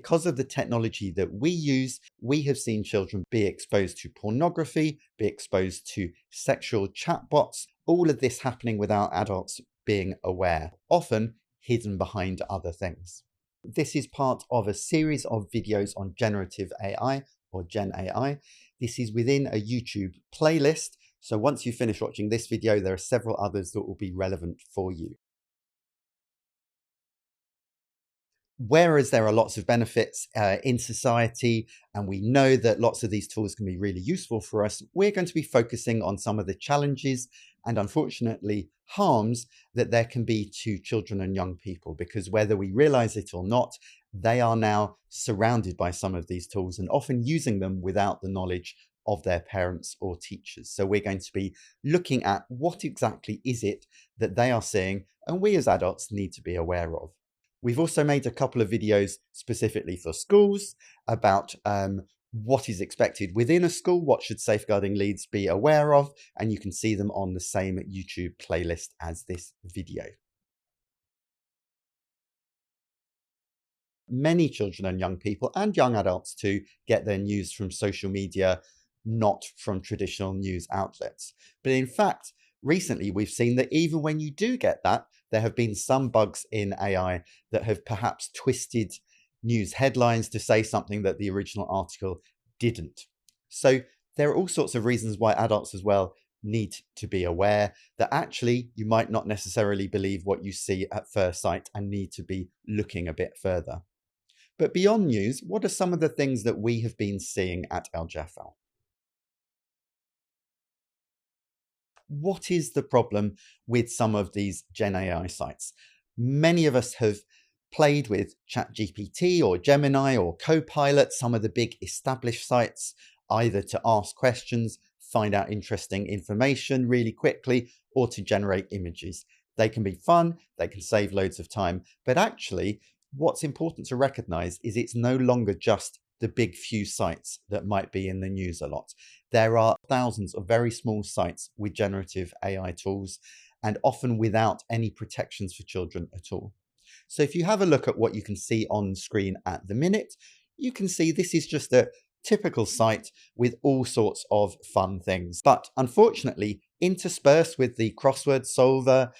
because of the technology that we use, we have seen children be exposed to pornography, be exposed to sexual chatbots, all of this happening without adults being aware, often hidden behind other things. This is part of a series of videos on generative AI or Gen AI. This is within a YouTube playlist. So once you finish watching this video, there are several others that will be relevant for you. Whereas there are lots of benefits in society, and we know that lots of these tools can be really useful for us, we're going to be focusing on some of the challenges and unfortunately harms that there can be to children and young people, because whether we realize it or not, they are now surrounded by some of these tools and often using them without the knowledge of their parents or teachers. So we're going to be looking at what exactly is it that they are seeing and we as adults need to be aware of. We've also made a couple of videos specifically for schools about what is expected within a school, what should safeguarding leads be aware of, and you can see them on the same YouTube playlist as this video. Many children and young people, and young adults too, get their news from social media, not from traditional news outlets. But in fact, recently we've seen that even when you do get that, there have been some bugs in AI that have perhaps twisted news headlines to say something that the original article didn't. So there are all sorts of reasons why adults as well need to be aware that actually you might not necessarily believe what you see at first sight and need to be looking a bit further. But beyond news, what are some of the things that we have been seeing at LGfL? What is the problem with some of these Gen AI sites? Many of us have played with ChatGPT or Gemini or Copilot, some of the big established sites, either to ask questions, find out interesting information really quickly, or to generate images. They can be fun, they can save loads of time, but actually what's important to recognize is it's no longer just the big few sites that might be in the news a lot. There are thousands of very small sites with generative AI tools, and often without any protections for children at all. So if you have a look at what you can see on screen at the minute, you can see this is just a typical site with all sorts of fun things. But unfortunately, interspersed with the crossword solver,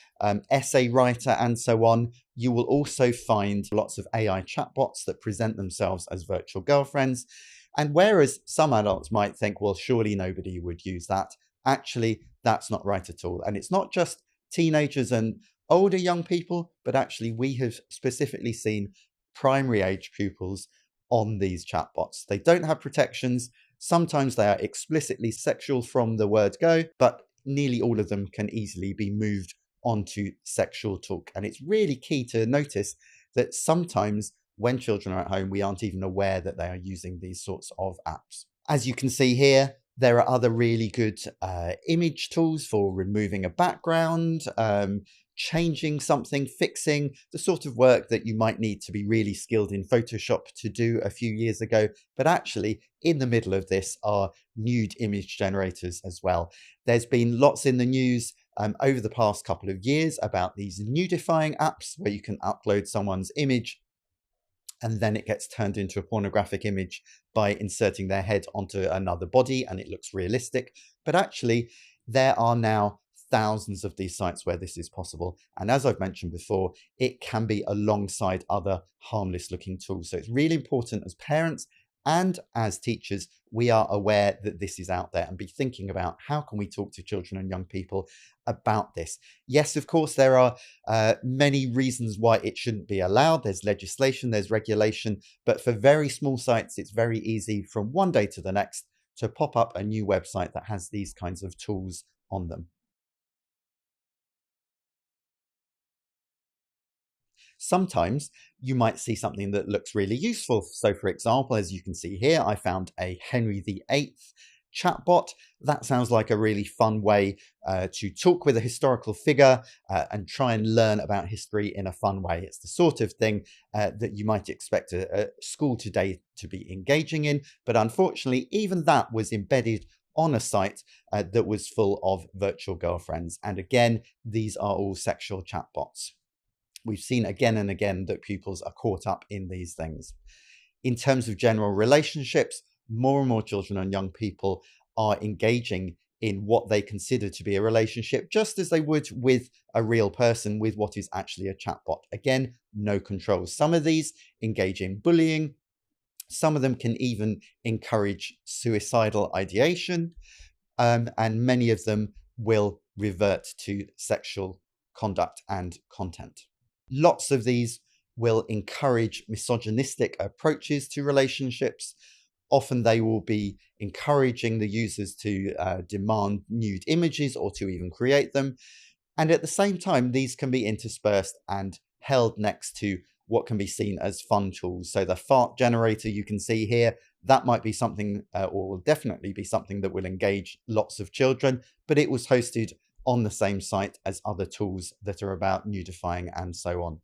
essay writer, and so on, you will also find lots of AI chatbots that present themselves as virtual girlfriends. And whereas some adults might think, well, surely nobody would use that, actually, that's not right at all. And it's not just teenagers and older young people, but actually we have specifically seen primary age pupils on these chatbots. They don't have protections. Sometimes they are explicitly sexual from the word go, but nearly all of them can easily be moved onto sexual talk. And it's really key to notice that sometimes when children are at home, we aren't even aware that they are using these sorts of apps. As you can see here, there are other really good image tools for removing a background, changing something, fixing the sort of work that you might need to be really skilled in Photoshop to do a few years ago. But actually, in the middle of this are nude image generators as well. There's been lots in the news over the past couple of years about these nudifying apps where you can upload someone's image and then it gets turned into a pornographic image by inserting their head onto another body and it looks realistic. But actually, there are now thousands of these sites where this is possible. And as I've mentioned before, it can be alongside other harmless looking tools. So it's really important as parents and as teachers, we are aware that this is out there and be thinking about how can we talk to children and young people about this. Yes, of course, there are many reasons why it shouldn't be allowed. There's legislation, there's regulation, but for very small sites, it's very easy from one day to the next to pop up a new website that has these kinds of tools on them. Sometimes you might see something that looks really useful. So for example, as you can see here, I found a Henry VIII chatbot. That sounds like a really fun way to talk with a historical figure and try and learn about history in a fun way. It's the sort of thing that you might expect a school today to be engaging in. But unfortunately, even that was embedded on a site that was full of virtual girlfriends. And again, these are all sexual chatbots. We've seen again and again that pupils are caught up in these things. In terms of general relationships, more and more children and young people are engaging in what they consider to be a relationship, just as they would with a real person, with what is actually a chatbot. Again, no controls. Some of these engage in bullying. Some of them can even encourage suicidal ideation, and many of them will revert to sexual conduct and content. Lots of these will encourage misogynistic approaches to relationships. Often they will be encouraging the users to demand nude images or to even create them. And at the same time, these can be interspersed and held next to what can be seen as fun tools. So the fart generator you can see here, that might be something or will definitely be something that will engage lots of children, but it was hosted on the same site as other tools that are about nudifying and so on.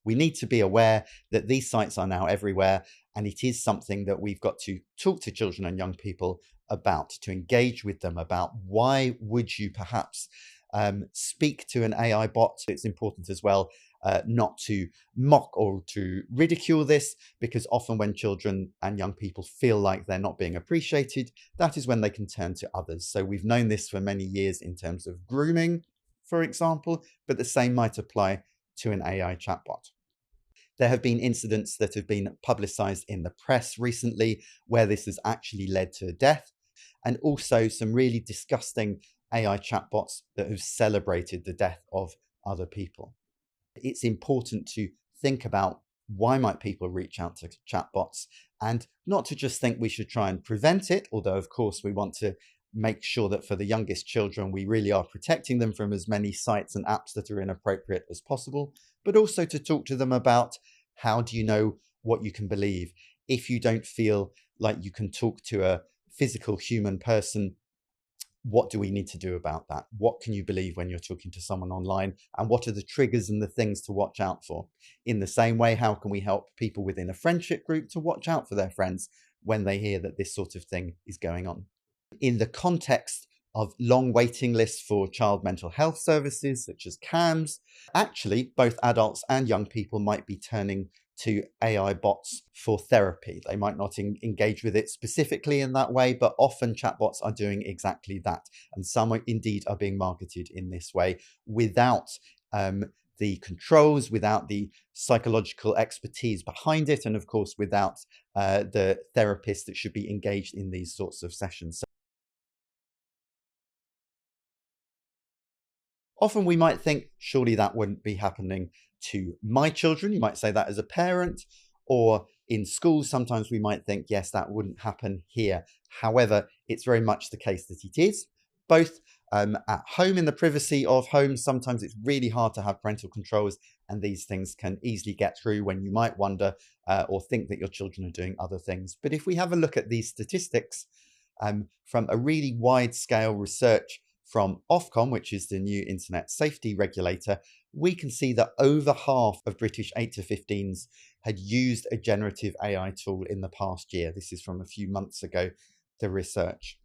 We need to be aware that these sites are now everywhere, and it is something that we've got to talk to children and young people about, to engage with them about why would you perhaps speak to an AI bot. It's important as well not to mock or to ridicule this, because often when children and young people feel like they're not being appreciated, that is when they can turn to others. So we've known this for many years in terms of grooming, for example, but the same might apply to an AI chatbot. There have been incidents that have been publicized in the press recently where this has actually led to death, and also some really disgusting AI chatbots that have celebrated the death of other people. It's important to think about why might people reach out to chatbots, and not to just think we should try and prevent it, although of course we want to make sure that for the youngest children we really are protecting them from as many sites and apps that are inappropriate as possible, but also to talk to them about how do you know what you can believe. If you don't feel like you can talk to a physical human person, what do we need to do about that? What can you believe when you're talking to someone online? And what are the triggers and the things to watch out for? In the same way, how can we help people within a friendship group to watch out for their friends when they hear that this sort of thing is going on? In the context of long waiting lists for child mental health services, such as CAMS, actually, both adults and young people might be turning to AI bots for therapy. They might not engage with it specifically in that way, but often chatbots are doing exactly that. And some indeed are being marketed in this way without the controls, without the psychological expertise behind it, and of course, without the therapist that should be engaged in these sorts of sessions. Often we might think, surely that wouldn't be happening to my children. You might say that as a parent, or in schools, sometimes we might think, yes, that wouldn't happen here. However, it's very much the case that it is, both at home in the privacy of homes. Sometimes it's really hard to have parental controls, and these things can easily get through when you might wonder or think that your children are doing other things. But if we have a look at these statistics from a really wide scale research from Ofcom, which is the new internet safety regulator, we can see that over half of British 8 to 15s had used a generative AI tool in the past year. This is from a few months ago, the research.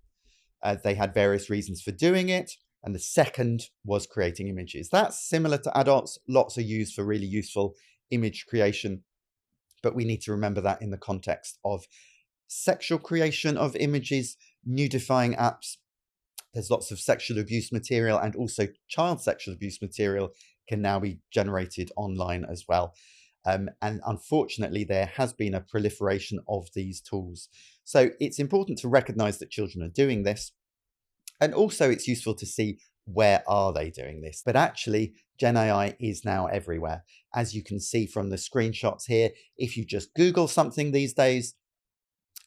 They had various reasons for doing it, and the second was creating images. That's similar to adults. Lots are used for really useful image creation, but we need to remember that in the context of sexual creation of images, nudifying apps. There's lots of sexual abuse material, and also child sexual abuse material can now be generated online as well. And unfortunately, there has been a proliferation of these tools. So it's important to recognize that children are doing this. And also it's useful to see where are they doing this. But actually, Gen AI is now everywhere. As you can see from the screenshots here, if you just Google something these days,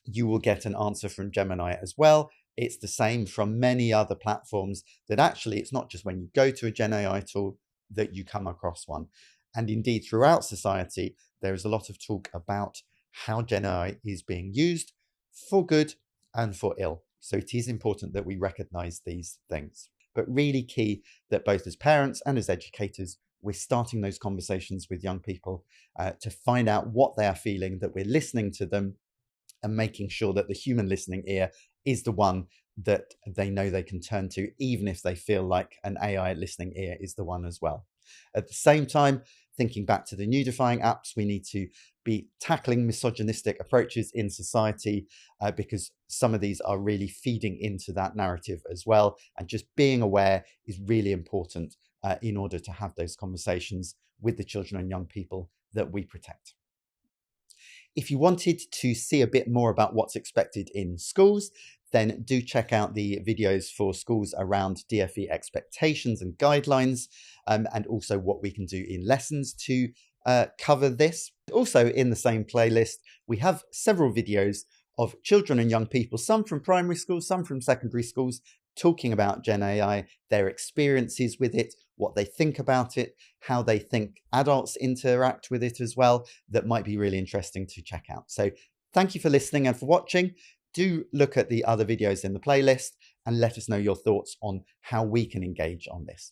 you will get an answer from Gemini as well. It's the same from many other platforms, that actually it's not just when you go to a Gen AI tool that you come across one. And indeed, throughout society, there is a lot of talk about how Gen AI is being used for good and for ill. So it is important that we recognize these things. But really key that both as parents and as educators, we're starting those conversations with young people to find out what they are feeling, that we're listening to them, and making sure that the human listening ear is the one that they know they can turn to, even if they feel like an AI listening ear is the one as well. At the same time, thinking back to the nudifying apps, we need to be tackling misogynistic approaches in society because some of these are really feeding into that narrative as well. And just being aware is really important in order to have those conversations with the children and young people that we protect. If you wanted to see a bit more about what's expected in schools, then do check out the videos for schools around DfE expectations and guidelines, and also what we can do in lessons to cover this. Also in the same playlist, we have several videos of children and young people, some from primary schools, some from secondary schools, talking about Gen AI, their experiences with it, what they think about it, how they think adults interact with it as well, that might be really interesting to check out. So thank you for listening and for watching. Do look at the other videos in the playlist and let us know your thoughts on how we can engage on this.